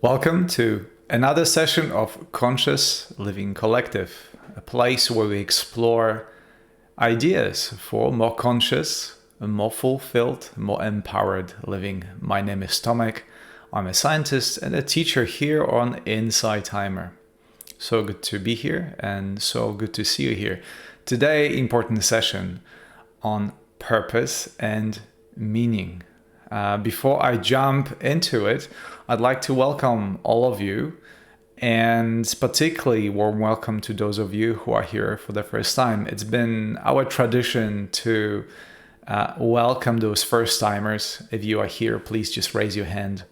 Welcome to another session of Conscious Living Collective, a place where we explore ideas for more conscious, more fulfilled, more empowered living. My name is Tomek. I'm a scientist and a teacher here on Insight Timer. So good to be here and so good to see you here. Today, important session on purpose and meaning. Before I jump into it, I'd like to welcome all of you, and particularly warm welcome to those of you who are here for the first time. It's been our tradition to welcome those first timers. If you are here, please just raise your hand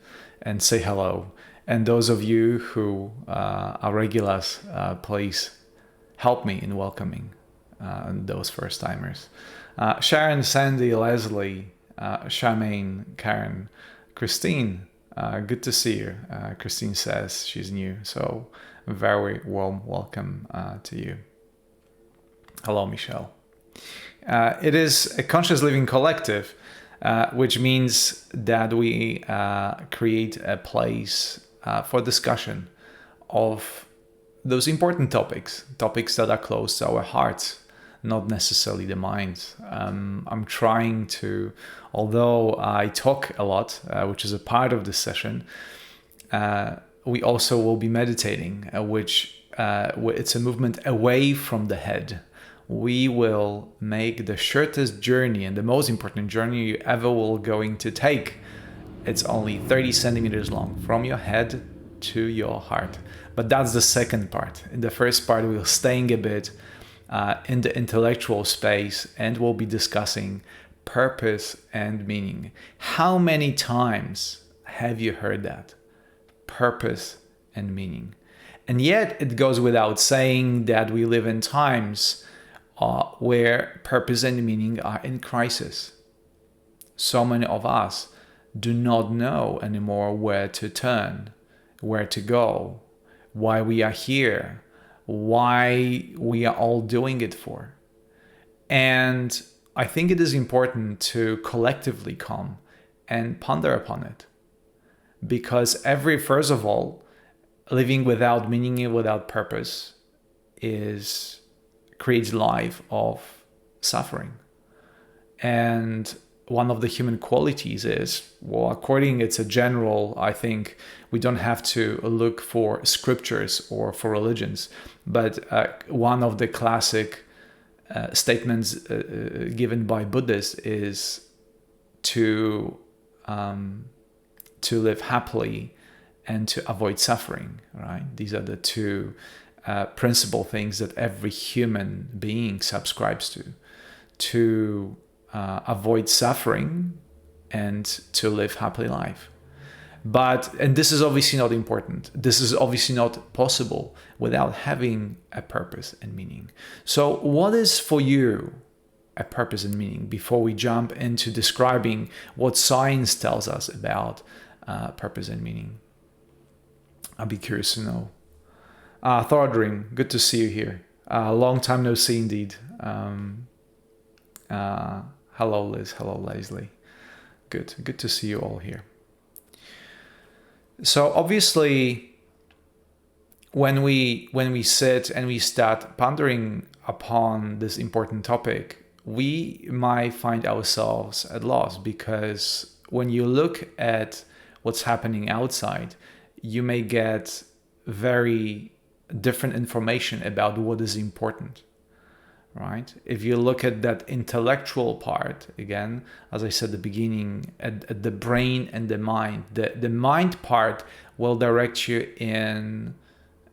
and say hello. And those of you who are regulars, please help me in welcoming those first timers. Sharon, Sandy, Leslie, Charmaine, Karen, Christine, good to see you. Christine says she's new, so a very warm welcome to you. Hello, Michelle. It is a conscious living collective, which means that we create a place for discussion of those important topics that are close to our hearts, not necessarily the mind. I'm trying to, although I talk a lot, which is a part of this session, we also will be meditating, which it's a movement away from the head. We will make the shortest journey and the most important journey you ever will going to take. It's only 30 centimeters long from your head to your heart. But that's the second part. In the first part, we're staying a bit in the intellectual space, and we'll be discussing purpose and meaning. How many times have you heard that? Purpose and meaning. And yet it goes without saying that we live in times where purpose and meaning are in crisis. So many of us do not know anymore where to turn, where to go, why we are here, why we are all doing it for. And I think it is important to collectively come and ponder upon it. Because first of all, living without meaning and without purpose creates life of suffering. And one of the human qualities is, it's a general, I think we don't have to look for scriptures or for religions, but one of the classic statements given by Buddhists is to live happily and to avoid suffering, right? These are the two principal things that every human being subscribes to avoid suffering and to live happily life. And this is obviously not important. This is obviously not possible without having a purpose and meaning. So what is for you a purpose and meaning before we jump into describing what science tells us about purpose and meaning? I'd be curious to know. Thordring, good to see you here. Long time no see indeed. Hello, Liz. Hello, Leslie. Good to see you all here. So obviously, when we sit and we start pondering upon this important topic, we might find ourselves at loss, because when you look at what's happening outside, you may get very different information about what is important. Right? If you look at that intellectual part, again, as I said at the beginning, at the brain and the mind, the mind part will direct you in,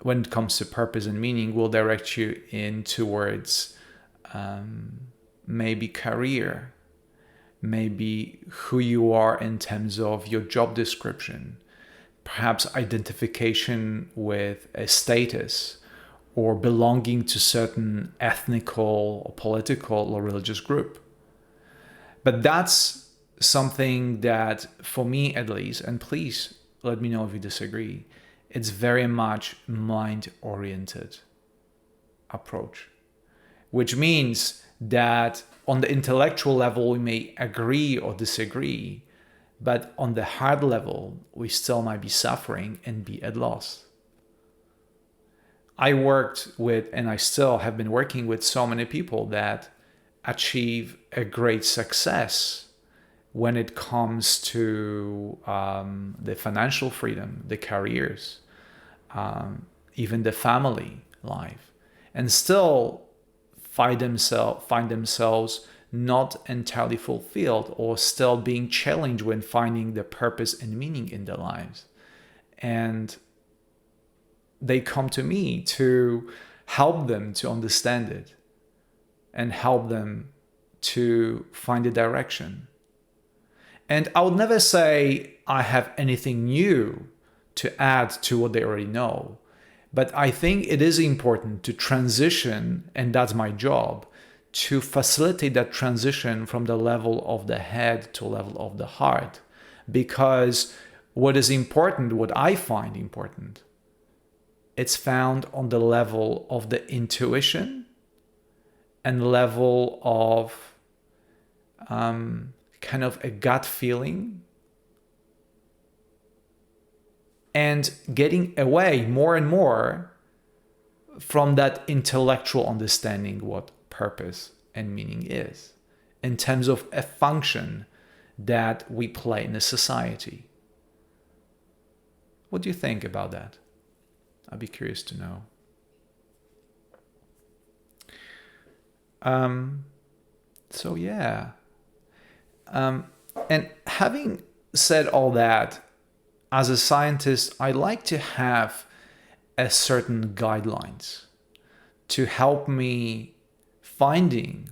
when it comes to purpose and meaning, will direct you in towards maybe career, maybe who you are in terms of your job description, perhaps identification with a status, or belonging to certain ethnical or political or religious group. But that's something that, for me at least, and please let me know if you disagree, it's very much mind-oriented approach, which means that on the intellectual level we may agree or disagree, but on the heart level, we still might be suffering and be at loss. I worked with, and I still have been working with so many people that achieve a great success when it comes to the financial freedom, the careers, even the family life, and still find themselves not entirely fulfilled or still being challenged when finding the purpose and meaning in their lives. And they come to me to help them to understand it and help them to find a direction. And I would never say I have anything new to add to what they already know. But I think it is important to transition, and that's my job, to facilitate that transition from the level of the head to level of the heart. Because what is important, what I find important, it's found on the level of the intuition and level of kind of a gut feeling, and getting away more and more from that intellectual understanding what purpose and meaning is in terms of a function that we play in a society. What do you think about that? I'd be curious to know. So yeah. And having said all that, as a scientist, I like to have a certain guidelines to help me finding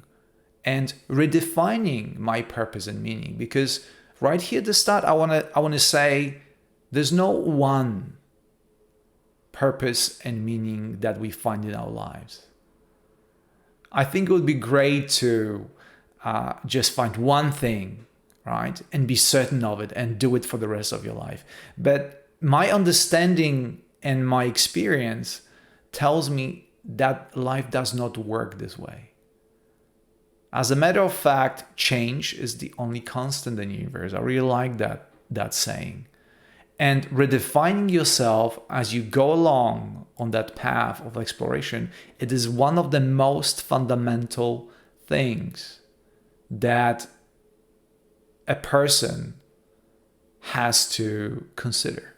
and redefining my purpose and meaning. Because right here at the start, I want to say there's no one purpose and meaning that we find in our lives. I think it would be great to just find one thing, right, and be certain of it and do it for the rest of your life. But my understanding and my experience tells me that life does not work this way. As a matter of fact, change is the only constant in the universe. I really like that saying. And redefining yourself as you go along on that path of exploration, it is one of the most fundamental things that a person has to consider.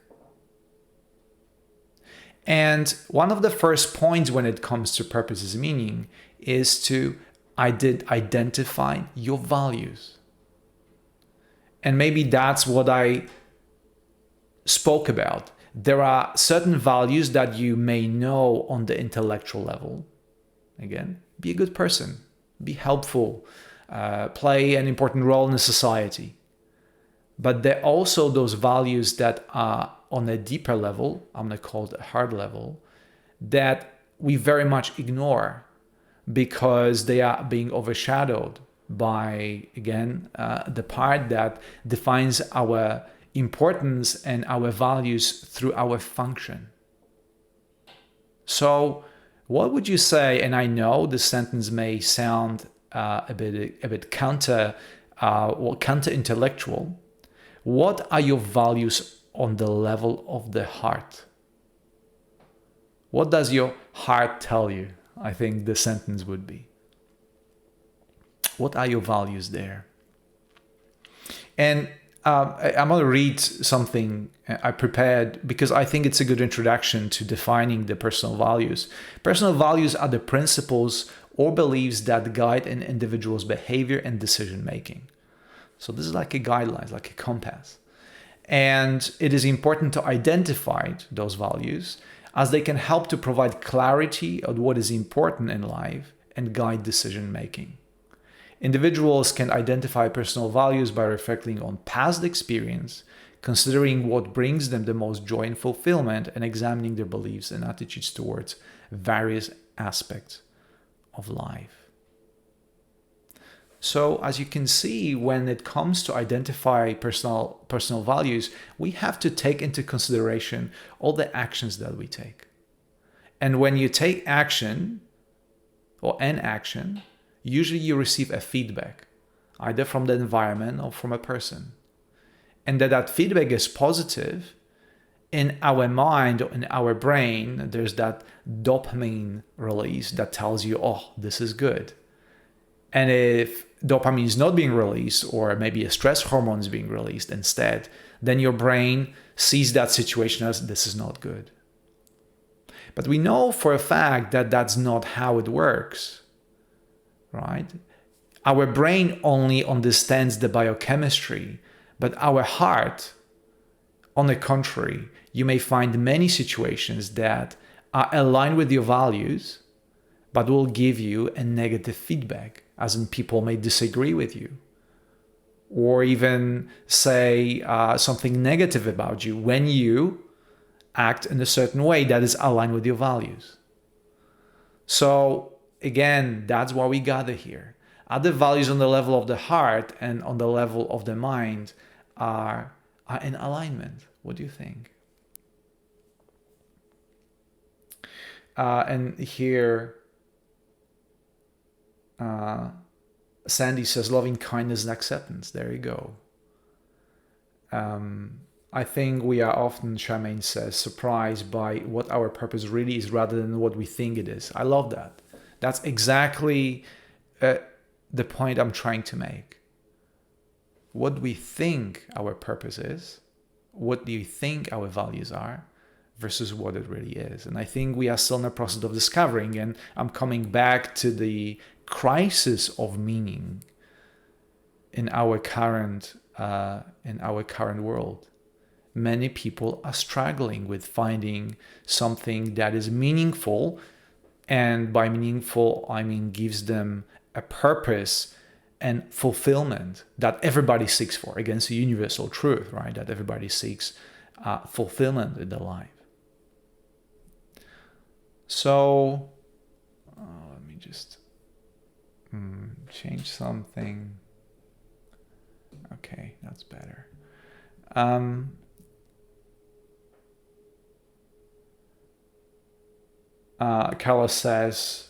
And one of the first points when it comes to purpose and meaning is to identify your values. And maybe that's what I spoke about. There are certain values that you may know on the intellectual level. Again, be a good person, be helpful, play an important role in a society. But there are also those values that are on a deeper level, I'm going to call it a hard level, that we very much ignore because they are being overshadowed by, again, the part that defines our importance and our values through our function. So what would you say, and I know this sentence may sound a bit counter-intellectual, what are your values on the level of the heart? What does your heart tell you? I think the sentence would be. What are your values there? And I'm going to read something I prepared because I think it's a good introduction to defining the personal values. Personal values are the principles or beliefs that guide an individual's behavior and decision making. So this is like a guideline, like a compass. And it is important to identify those values as they can help to provide clarity on what is important in life and guide decision making. Individuals can identify personal values by reflecting on past experience, considering what brings them the most joy and fulfillment, and examining their beliefs and attitudes towards various aspects of life. So as you can see, when it comes to identify personal values, we have to take into consideration all the actions that we take. And when you take action or an action, usually you receive a feedback, either from the environment or from a person. and that feedback is positive, in our mind, in our brain, there's that dopamine release that tells you, oh, this is good. And if dopamine is not being released, or maybe a stress hormone is being released instead, then your brain sees that situation as this is not good. But we know for a fact that that's not how it works, right? Our brain only understands the biochemistry, but our heart, on the contrary, you may find many situations that are aligned with your values, but will give you a negative feedback, as in people may disagree with you, or even say something negative about you when you act in a certain way that is aligned with your values. So again, that's why we gather here. Other values on the level of the heart and on the level of the mind are in alignment. What do you think? And here, Sandy says, loving kindness and acceptance. There you go. I think we are often, Charmaine says, surprised by what our purpose really is rather than what we think it is. I love that. That's exactly the point I'm trying to make. What we think our purpose is, what do you think our values are, versus what it really is. And I think we are still in the process of discovering, and I'm coming back to the crisis of meaning in our current world. Many people are struggling with finding something that is meaningful, and by meaningful I mean gives them a purpose and fulfillment that everybody seeks for. Against a universal truth, right? That everybody seeks fulfillment in their life. So let me just change something. Okay, that's better. Carla says,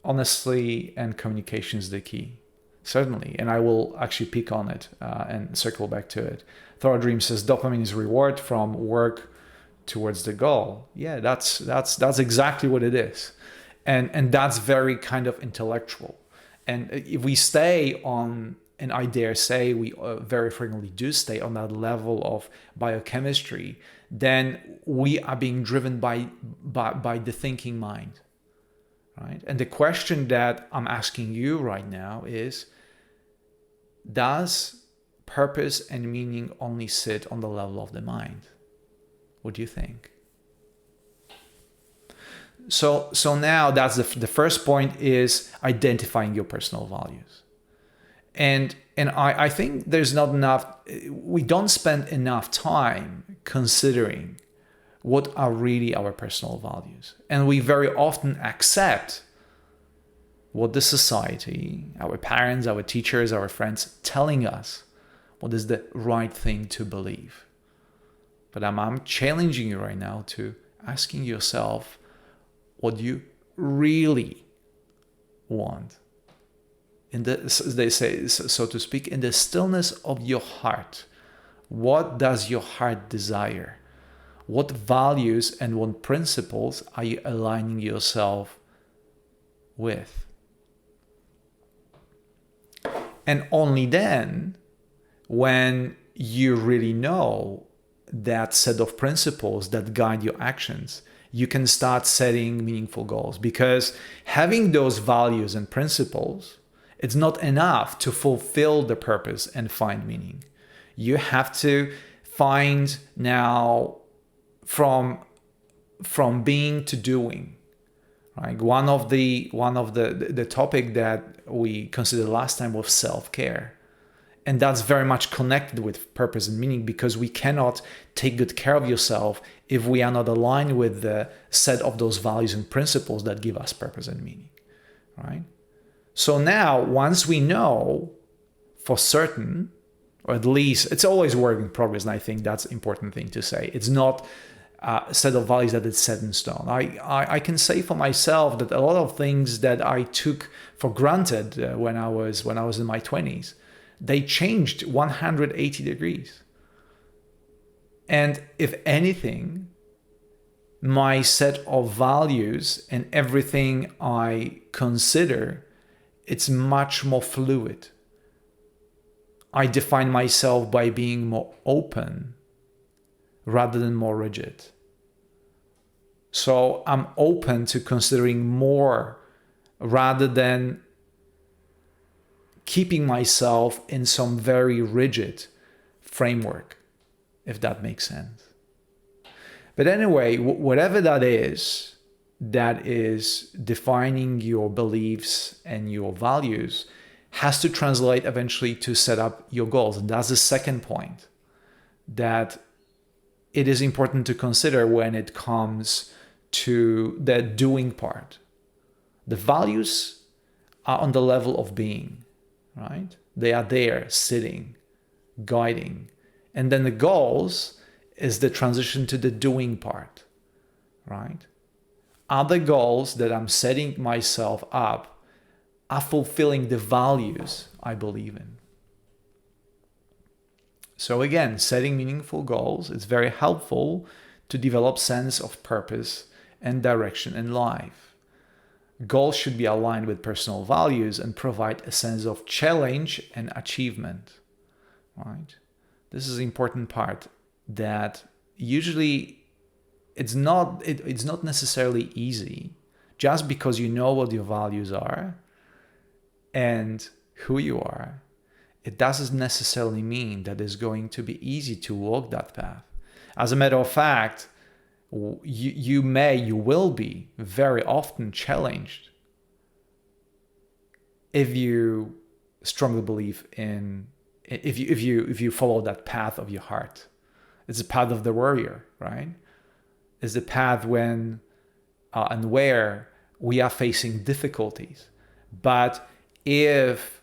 honestly and communication is the key. Certainly, and I will actually pick on it and circle back to it. Thora Dream says, dopamine is reward from work towards the goal. Yeah, that's exactly what it is. And that's very kind of intellectual. And if we stay on, and I dare say we very frequently do stay on that level of biochemistry, then we are being driven by the thinking mind, right? And the question that I'm asking you right now is, does purpose and meaning only sit on the level of the mind? What do you think? So now that's the first point, is identifying your personal values. And I think there's not enough, we don't spend enough time considering what are really our personal values. And we very often accept what the society, our parents, our teachers, our friends telling us what is the right thing to believe. But I'm challenging you right now to asking yourself what you really want. They say, so to speak, in the stillness of your heart. What does your heart desire? What values and what principles are you aligning yourself with? And only then, when you really know that set of principles that guide your actions, you can start setting meaningful goals. Because having those values and principles, it's not enough to fulfill the purpose and find meaning. You have to find now from being to doing. Right? One of the topic that we considered last time was self-care. And that's very much connected with purpose and meaning, because we cannot take good care of yourself if we are not aligned with the set of those values and principles that give us purpose and meaning, right? So now, once we know for certain, or at least it's always work in progress, and I think that's an important thing to say. It's not a set of values that is set in stone. I can say for myself that a lot of things that I took for granted when I was in my 20s, they changed 180 degrees. And if anything, my set of values and everything I consider, it's much more fluid. I define myself by being more open rather than more rigid. So I'm open to considering more rather than keeping myself in some very rigid framework, if that makes sense. But anyway, whatever that is defining your beliefs and your values, has to translate eventually to set up your goals. And that's the second point that it is important to consider when it comes to the doing part. The values are on the level of being, right? They are there, sitting, guiding. And then the goals is the transition to the doing part, right? Are the goals that I'm setting myself up are fulfilling the values I believe in? So again, setting meaningful goals is very helpful to develop sense of purpose and direction in life. Goals should be aligned with personal values and provide a sense of challenge and achievement, right? This is an important part that usually it's not necessarily easy just because you know what your values are and who you are. It doesn't necessarily mean that it's going to be easy to walk that path. As a matter of fact, you will be very often challenged if you strongly believe in, if you follow that path of your heart. It's the path of the warrior, right? It's the path when and where we are facing difficulties. But if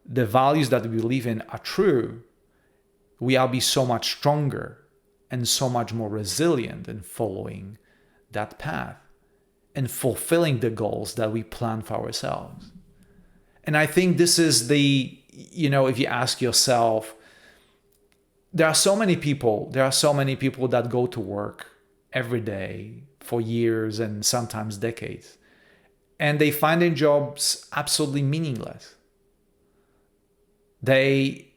the values that we believe in are true, we'll be so much stronger and so much more resilient in following that path and fulfilling the goals that we plan for ourselves. And I think this is if you ask yourself, there are so many people that go to work every day for years and sometimes decades, and they find their jobs absolutely meaningless. They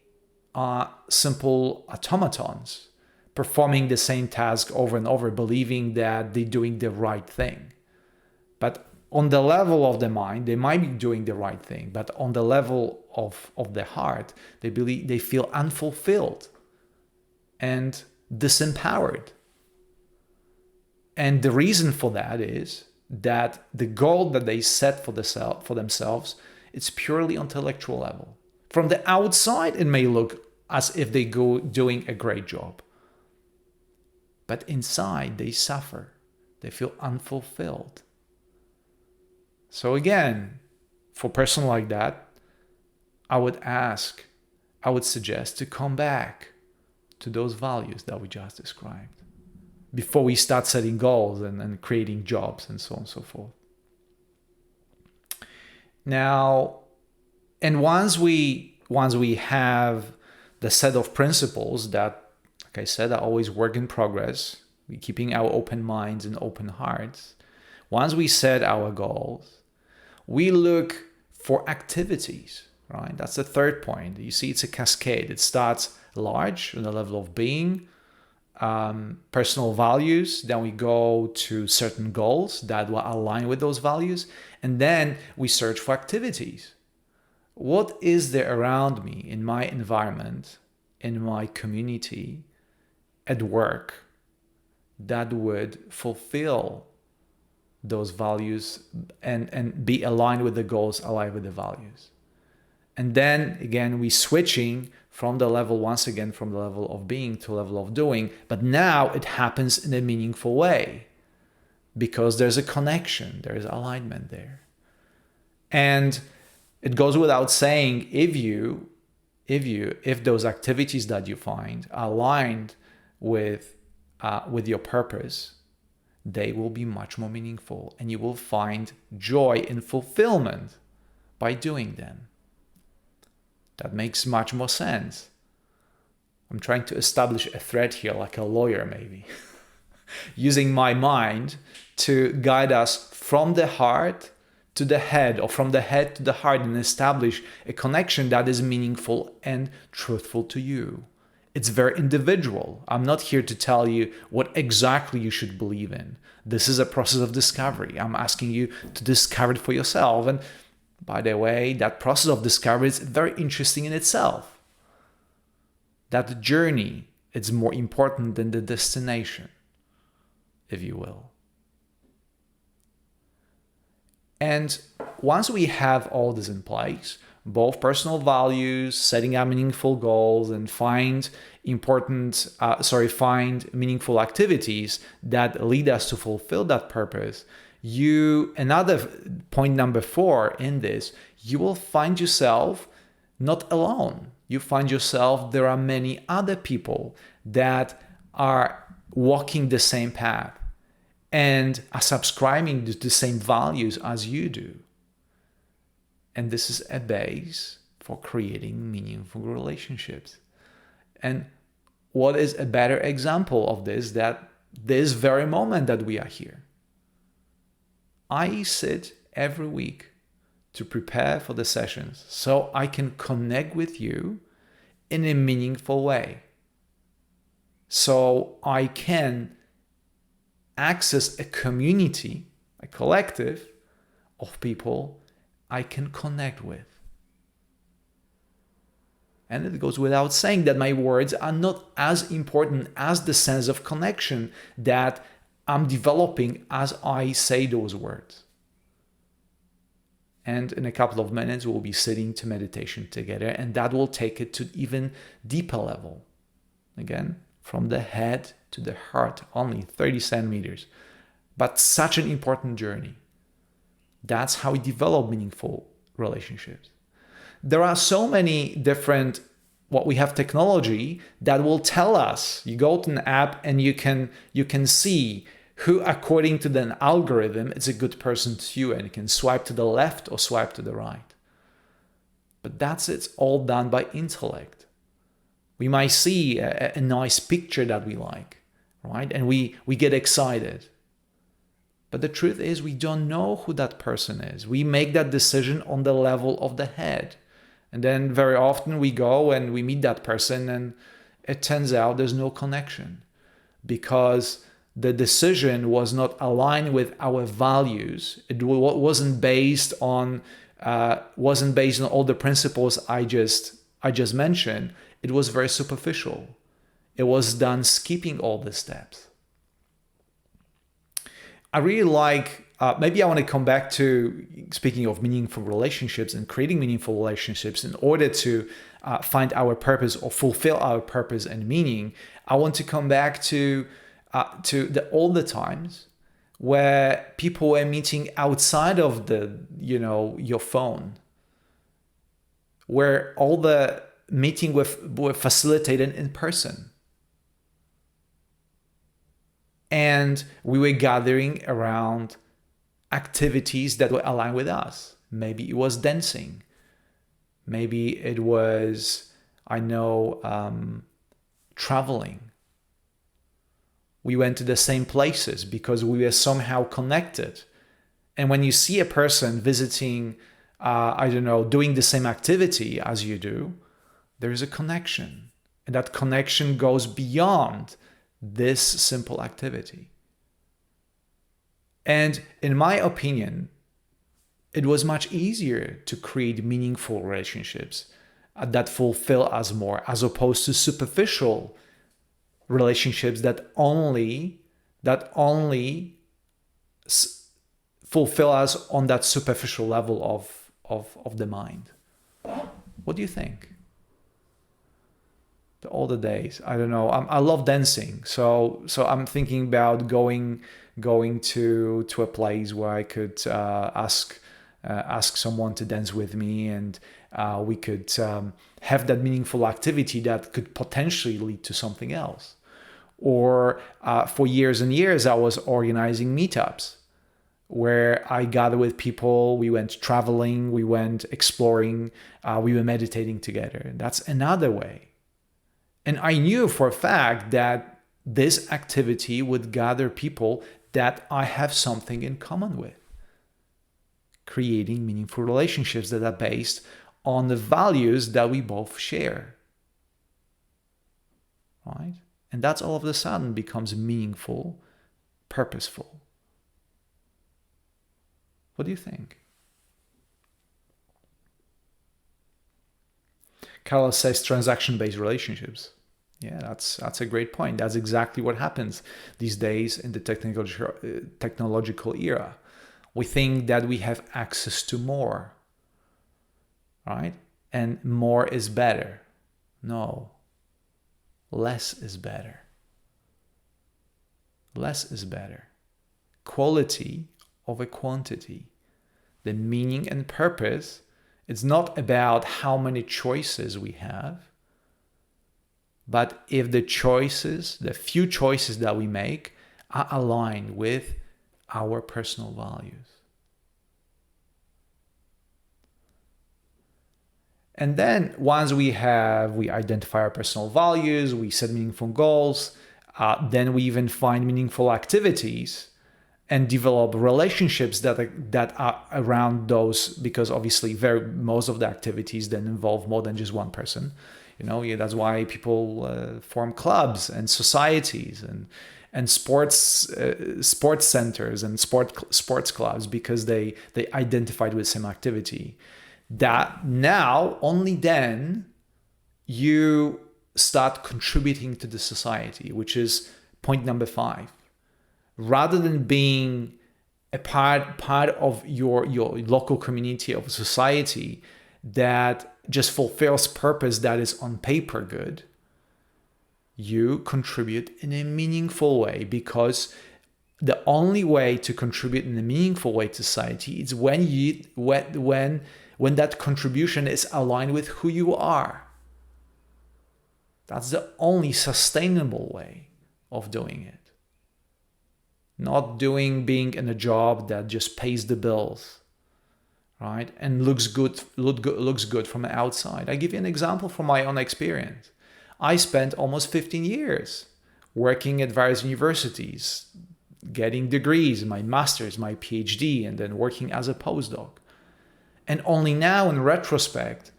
are simple automatons performing the same task over and over, believing that they're doing the right thing. But on the level of the mind, they might be doing the right thing, but on the level of the heart, they feel unfulfilled and disempowered. And the reason for that is that the goal that they set for themselves, it's purely intellectual level. From the outside, it may look as if they go doing a great job. But inside, they suffer. They feel unfulfilled. So again, for a person like that, I would suggest to come back to those values that we just described before we start setting goals and creating jobs and so on and so forth. Now, and once we have the set of principles that, like I said, are always work in progress, we're keeping our open minds and open hearts. Once we set our goals, we look for activities, right? That's the third point. You see, it's a cascade. It starts large on the level of being, personal values. Then we go to certain goals that will align with those values. And then we search for activities. What is there around me, in my environment, in my community, at work, that would fulfill those values and be aligned with the goals, aligned with the values? And then again, we switching from the level, once again, from the level of being to level of doing, but now it happens in a meaningful way because there's a connection, there's alignment there. And it goes without saying, if those activities that you find are aligned with your purpose, they will be much more meaningful, and you will find joy and fulfillment by doing them. That makes much more sense. I'm trying to establish a thread here, like a lawyer maybe, using my mind to guide us from the heart to the head, or from the head to the heart, and establish a connection that is meaningful and truthful to you. It's very individual. I'm not here to tell you what exactly you should believe in. This is a process of discovery. I'm asking you to discover it for yourself. And by the way, that process of discovery is very interesting in itself. That journey is more important than the destination, if you will. And once we have all this in place, both personal values, setting up meaningful goals, and find meaningful activities that lead us to fulfill that purpose, another point number 4 in this, you will find yourself not alone. You find yourself there are many other people that are walking the same path and are subscribing to the same values as you do. And this is a base for creating meaningful relationships. And what is a better example of this than this very moment that we are here? I sit every week to prepare for the sessions so I can connect with you in a meaningful way. So I can access a community, a collective of people I can connect with. And it goes without saying that my words are not as important as the sense of connection that I'm developing as I say those words. And in a couple of minutes, we'll be sitting to meditation together, and that will take it to even deeper level. Again, from the head to the heart, only 30 centimeters. But such an important journey. That's how we develop meaningful relationships. There are so many different, we have technology that will tell us. You go to an app and you can see who, according to the algorithm, is a good person to you, and you can swipe to the left or swipe to the right. But it's all done by intellect. We might see a nice picture that we like, right? And we get excited. But the truth is, we don't know who that person is. We make that decision on the level of the head. And then very often we go and we meet that person, and it turns out there's no connection because the decision was not aligned with our values. It wasn't based on all the principles I just mentioned. It was very superficial. It was done skipping all the steps. I really like, maybe I want to come back to speaking of meaningful relationships and creating meaningful relationships in order to find our purpose or fulfill our purpose and meaning. I want to come back to all the times where people were meeting outside of your phone, where all the meeting were facilitated in person. And we were gathering around activities that were aligned with us. Maybe it was dancing. Maybe it was, traveling. We went to the same places because we were somehow connected. And when you see a person visiting, doing the same activity as you do, there is a connection. And that connection goes beyond this simple activity. And in my opinion, it was much easier to create meaningful relationships that fulfill us more, as opposed to superficial relationships that only fulfill us on that superficial level of the mind. What do you think? All the days, I don't know. I love dancing, so I'm thinking about going to a place where I could ask someone to dance with me, and we could have that meaningful activity that could potentially lead to something else. Or for years and years, I was organizing meetups where I gathered with people. We went traveling, we went exploring, we were meditating together. That's another way. And I knew for a fact that this activity would gather people that I have something in common with, creating meaningful relationships that are based on the values that we both share. Right? And that's all of a sudden becomes meaningful, purposeful. What do you think? Carlos says transaction-based relationships. Yeah, that's a great point. That's exactly what happens these days in the technological era. We think that we have access to more, right? And more is better. No, less is better. Less is better. Quality over quantity. The meaning and purpose, it's not about how many choices we have, but if the choices, the few choices that we make are aligned with our personal values. And then once we identify our personal values, we set meaningful goals, then we even find meaningful activities and develop relationships that are around those, because obviously most of the activities then involve more than just one person. That's why people form clubs and societies and sports centers and sports clubs, because they identified with the same activity. That now, only then, you start contributing to the society, which is point number 5. Rather than being a part of your local community of society that just fulfills purpose that is on paper good, you contribute in a meaningful way, because the only way to contribute in a meaningful way to society is when that contribution is aligned with who you are. That's the only sustainable way of doing it. Not being in a job that just pays the bills, right? And looks good from the outside. I give you an example from my own experience. I spent almost 15 years working at various universities, getting degrees, my master's, my Ph.D, and then working as a postdoc. And only now, in retrospect,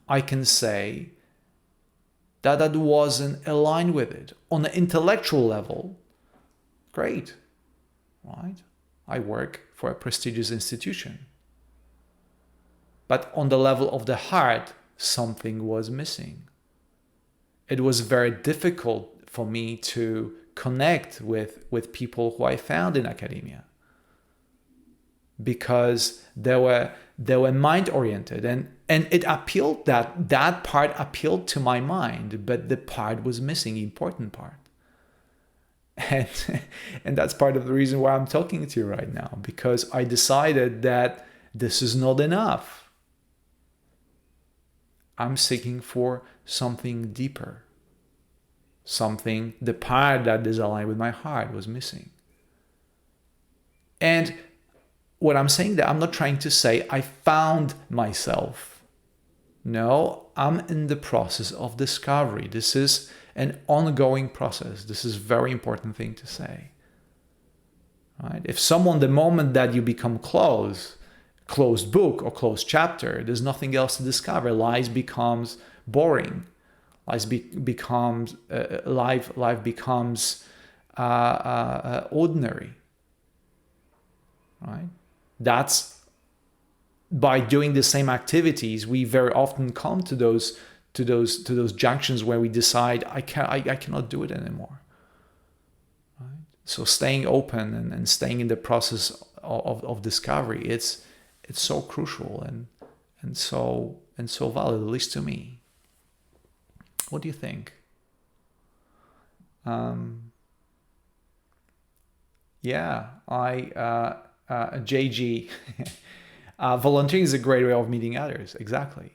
I can say that wasn't aligned with it. On the intellectual level, great, right? I work for a prestigious institution. But on the level of the heart, something was missing. It was very difficult for me to connect with people who I found in academia, because they were mind-oriented, and it appealed, that part appealed to my mind, but the part was missing, the important part. And that's part of the reason why I'm talking to you right now, because I decided that this is not enough. I'm seeking for something deeper. The part that is aligned with my heart was missing. And what I'm saying, that I'm not trying to say I found myself. No, I'm in the process of discovery. This is an ongoing process. This is a very important thing to say. Right? If the moment that you become closed book or closed chapter, there's nothing else to discover. Life becomes boring. Life becomes ordinary. Right? That's by doing the same activities, we very often come to those junctions where we decide I cannot do it anymore. Right? So staying open and staying in the process of discovery, it's so crucial and so valid, at least to me. What do you think? JG, volunteering is a great way of meeting others. Exactly.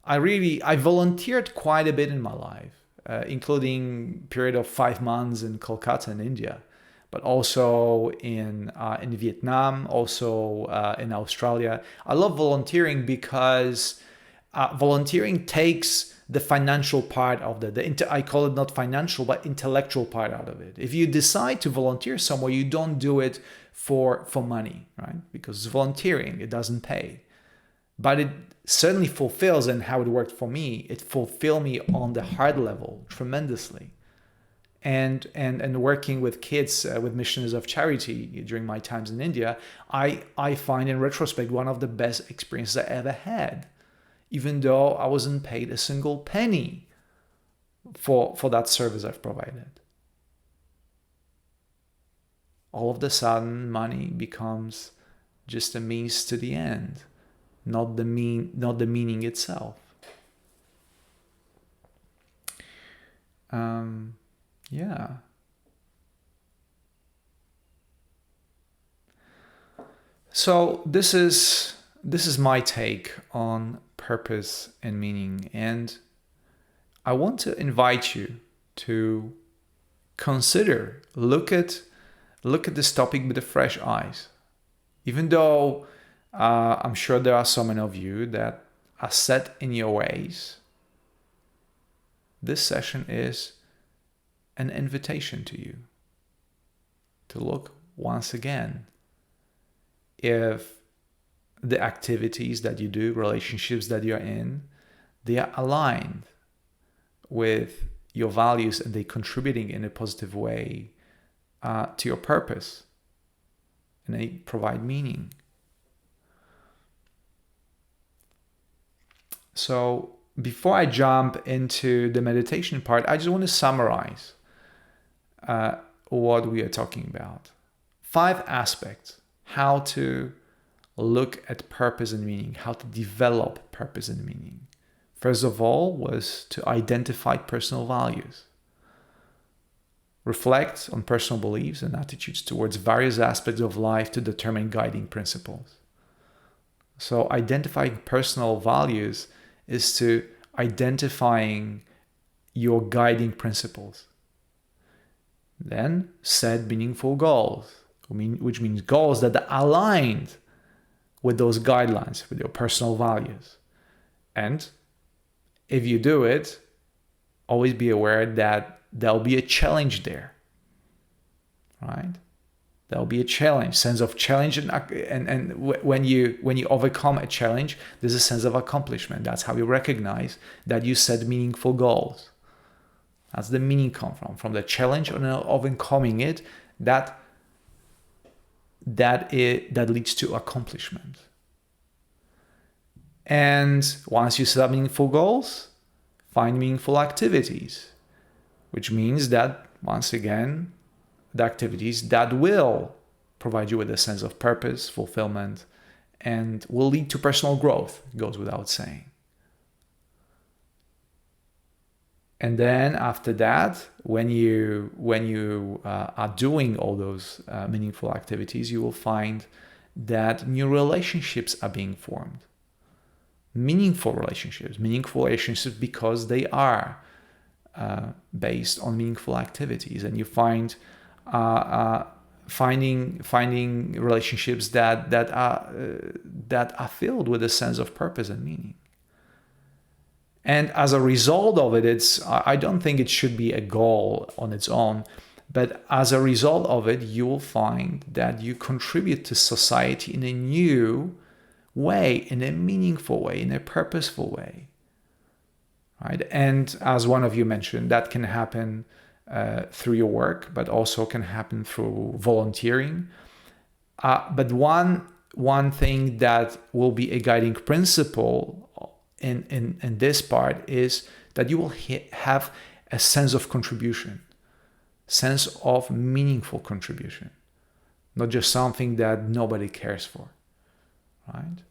I volunteered quite a bit in my life, including a period of 5 months in Kolkata in India, but also in Vietnam, also in Australia. I love volunteering because volunteering takes the financial part of I call it not financial, but intellectual part out of it. If you decide to volunteer somewhere, you don't do it for money, right? Because it's volunteering, it doesn't pay. But it certainly fulfills, and how it worked for me, it fulfilled me on the heart level tremendously. And working with kids, with missions of charity during my times in India, I find in retrospect one of the best experiences I ever had, even though I wasn't paid a single penny for that service I've provided. All of a sudden, money becomes just a means to the end, not the meaning itself. Yeah. So this is my take on purpose and meaning, and I want to invite you to consider, look at this topic with fresh eyes. Even though I'm sure there are so many of you that are set in your ways, this session is an invitation to you to look once again if the activities that you do, relationships that you're in, they are aligned with your values and they're contributing in a positive way to your purpose, and they provide meaning. So before I jump into the meditation part, I just want to summarize what we are talking about. 5 aspects: how to look at purpose and meaning, how to develop purpose and meaning. First of all was to identify personal values. Reflect on personal beliefs and attitudes towards various aspects of life to determine guiding principles. So identifying personal values is to identifying your guiding principles. Then set meaningful goals, which means goals that are aligned with those guidelines, with your personal values. And if you do it, always be aware that there'll be a challenge there, right? There'll be a challenge, sense of challenge, and when you overcome a challenge, there's a sense of accomplishment. That's how you recognize that you set meaningful goals. That's the meaning come from the challenge and overcoming it. That leads to accomplishment. And once you set up meaningful goals, find meaningful activities, which means that, once again, the activities that will provide you with a sense of purpose, fulfillment, and will lead to personal growth, goes without saying. And then after that, when you are doing all those meaningful activities, you will find that new relationships are being formed. Meaningful relationships because they are based on meaningful activities, and you find finding relationships that are filled with a sense of purpose and meaning. And as a result of it, I don't think it should be a goal on its own, but as a result of it, you will find that you contribute to society in a new way, in a meaningful way, in a purposeful way, right? And as one of you mentioned, that can happen through your work, but also can happen through volunteering. But one thing that will be a guiding principle in this part is that you will have a sense of contribution, sense of meaningful contribution, not just something that nobody cares for, right?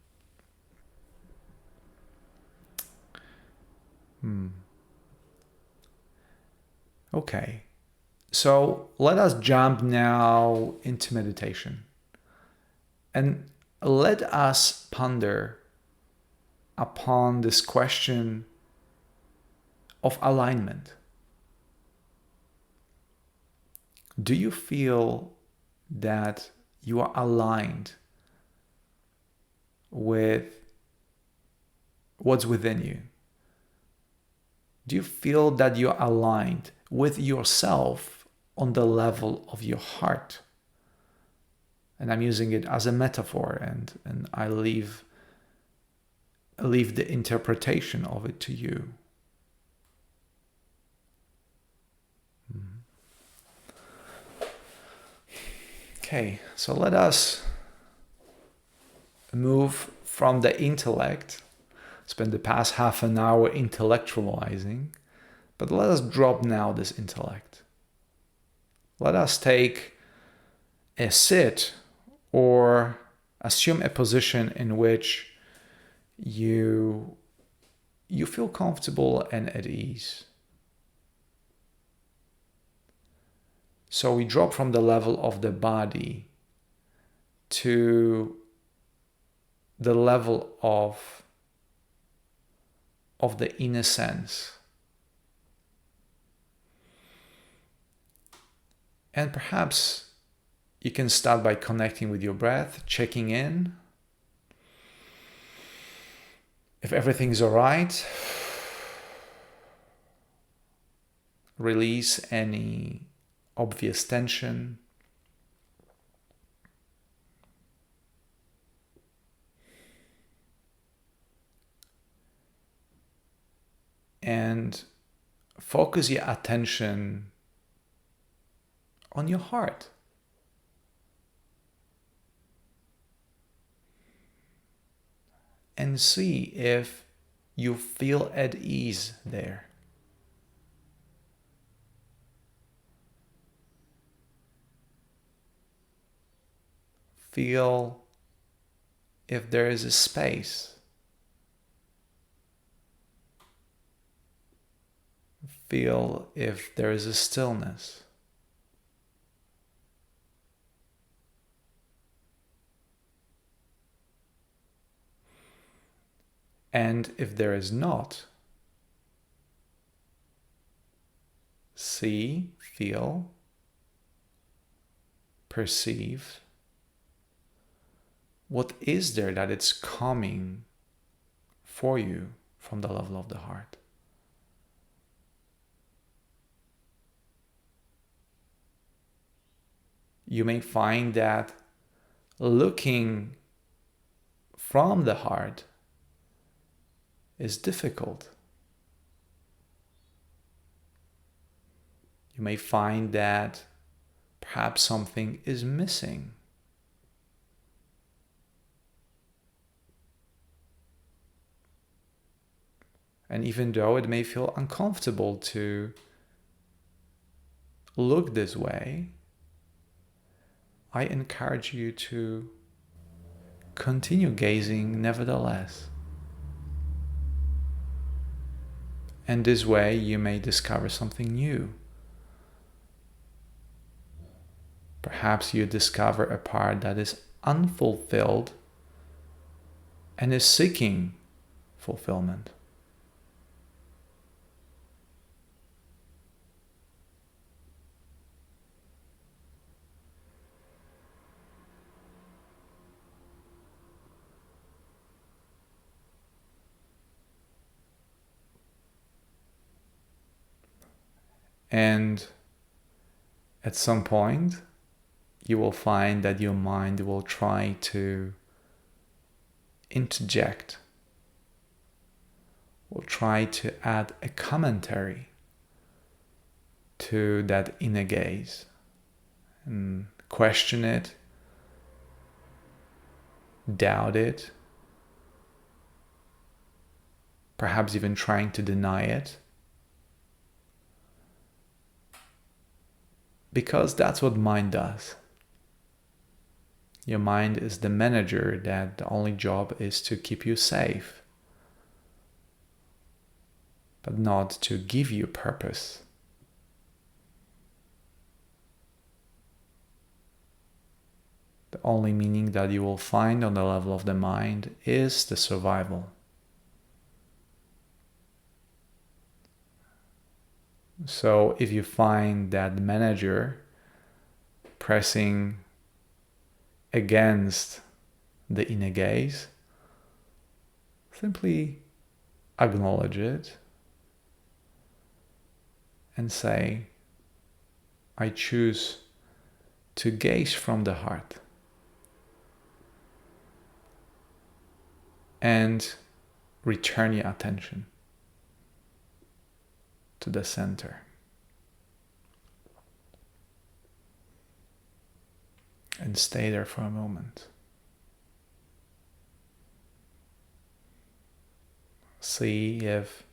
Okay, so let us jump now into meditation, and let us ponder upon this question of alignment. Do you feel that you are aligned with what's within you? Do you feel that you're aligned with yourself on the level of your heart? And I'm using it as a metaphor, and I leave the interpretation of it to you. Okay, so let us move from the intellect, spend the past half an hour intellectualizing, but let us drop now this intellect. Let us take a sit or assume a position in which you feel comfortable and at ease. So we drop from the level of the body to the level of the inner sense. And perhaps you can start by connecting with your breath, checking in. If everything's all right, release any obvious tension. And focus your attention on your heart. And see if you feel at ease there. Feel if there is a space. Feel if there is a stillness. And if there is not, see, feel, perceive. What is there that it's coming for you from the level of the heart? You may find that looking from the heart is difficult. You may find that perhaps something is missing. And even though it may feel uncomfortable to look this way, I encourage you to continue gazing nevertheless. And this way you may discover something new. Perhaps you discover a part that is unfulfilled and is seeking fulfillment. And at some point, you will find that your mind will try to interject, will try to add a commentary to that inner gaze and question it, doubt it, perhaps even trying to deny it. Because that's what mind does. Your mind is the manager that the only job is to keep you safe, but not to give you purpose. The only meaning that you will find on the level of the mind is the survival. So if you find that manager pressing against the inner gaze, simply acknowledge it and say, I choose to gaze from the heart and return your attention to the center. And stay there for a moment. See if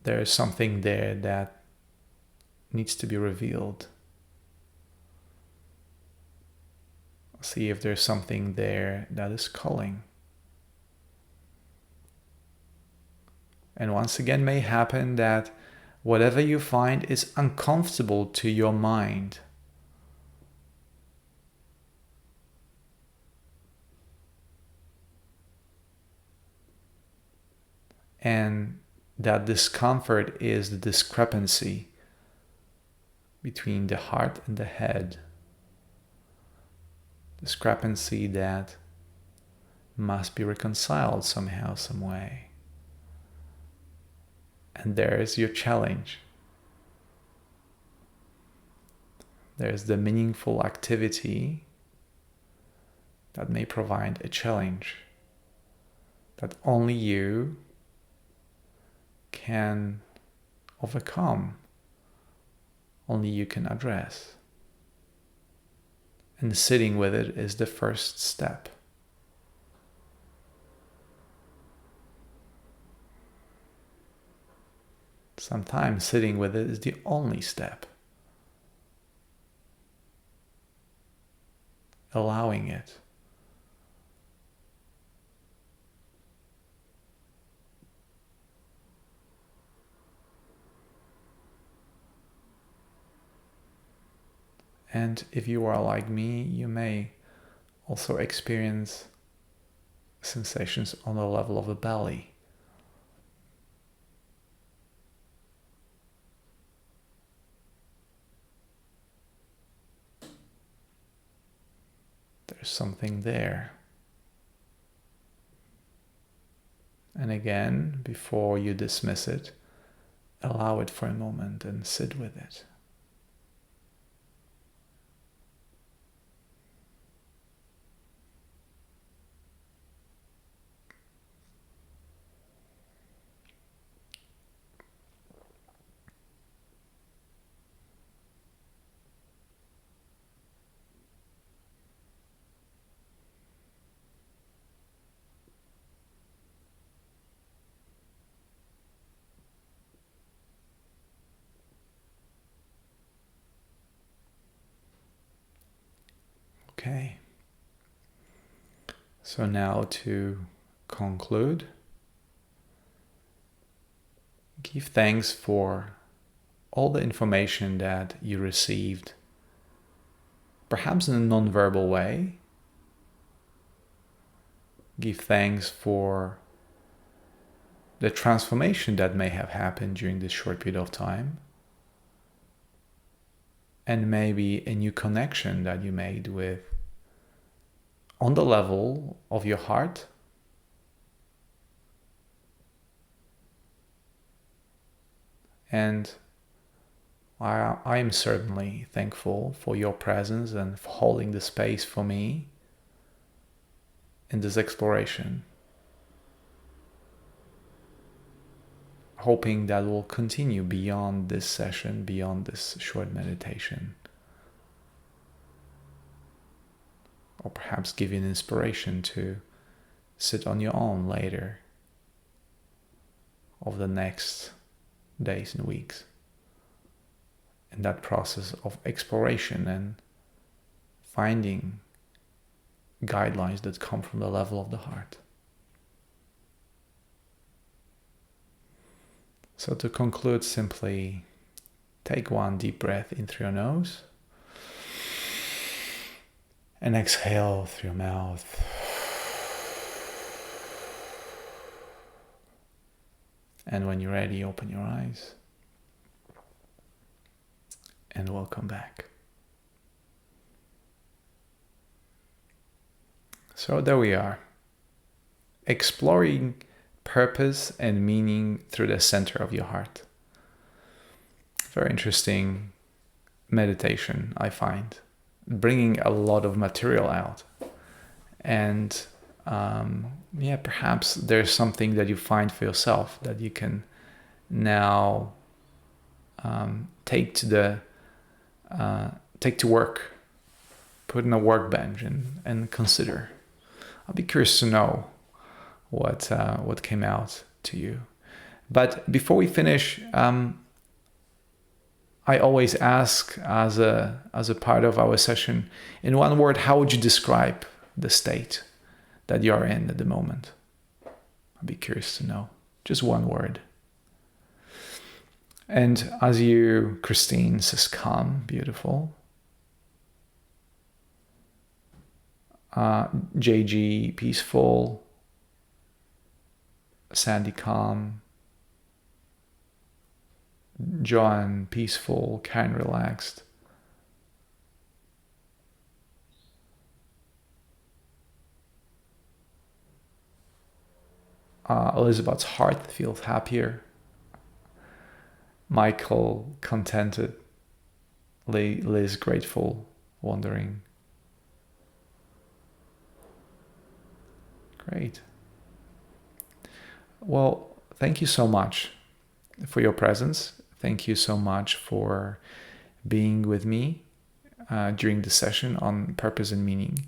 there is something there that needs to be revealed. See if there's something there that is calling. And once again, may happen that whatever you find is uncomfortable to your mind. And that discomfort is the discrepancy between the heart and the head. Discrepancy that must be reconciled somehow, some way. And there is your challenge. There's the meaningful activity that may provide a challenge that only you can overcome, only you can address. And sitting with it is the first step. Sometimes sitting with it is the only step. Allowing it. And if you are like me, you may also experience sensations on the level of the belly. There's something there. And again, before you dismiss it, allow it for a moment and sit with it. Okay. So now to conclude, give thanks for all the information that you received, perhaps in a non-verbal way. Give thanks for the transformation that may have happened during this short period of time. And maybe a new connection that you made with, on the level of your heart, and I am certainly thankful for your presence and for holding the space for me in this exploration. Hoping that will continue beyond this session, beyond this short meditation. Or perhaps give you an inspiration to sit on your own later over the next days and weeks. In that process of exploration and finding guidelines that come from the level of the heart. So to conclude, simply take one deep breath in through your nose and exhale through your mouth. And when you're ready, open your eyes and welcome back. So there we are, exploring purpose and meaning through the center of your heart. Very interesting meditation, I find, bringing a lot of material out. And perhaps there's something that you find for yourself that you can now take to work, put in a workbench and consider. I'll be curious to know what came out to you. But before we finish, I always ask as a part of our session, in one word, how would you describe the state that you are in at the moment? I'd be curious to know. Just one word. And as you, Christine says, calm, beautiful. JG, peaceful. Sandy, calm. John, peaceful, kind, relaxed. Elizabeth's heart feels happier. Michael, contented. Liz, grateful, wondering. Great. Well, thank you so much for your presence. Thank you so much for being with me during the session on purpose and meaning.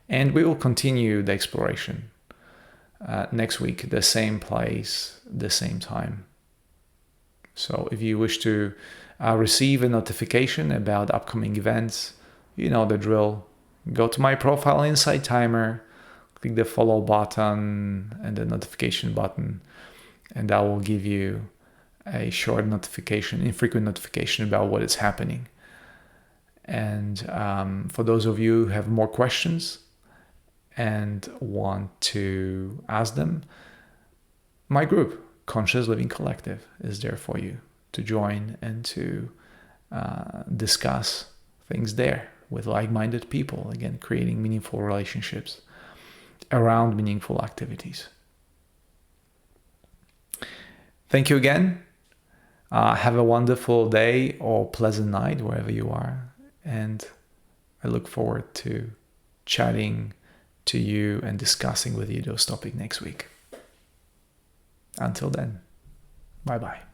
And we will continue the exploration next week, the same place, the same time. So if you wish to receive a notification about upcoming events, you know the drill. Go to my profile Insight Timer, click the follow button and the notification button, and that will give you a short notification, infrequent notification about what is happening. And for those of you who have more questions and want to ask them, my group, Conscious Living Collective, is there for you to join and to discuss things there with like-minded people, again, creating meaningful relationships around meaningful activities. Thank you again. Have a wonderful day or pleasant night wherever you are. And I look forward to chatting to you and discussing with you those topics next week. Until then, bye-bye.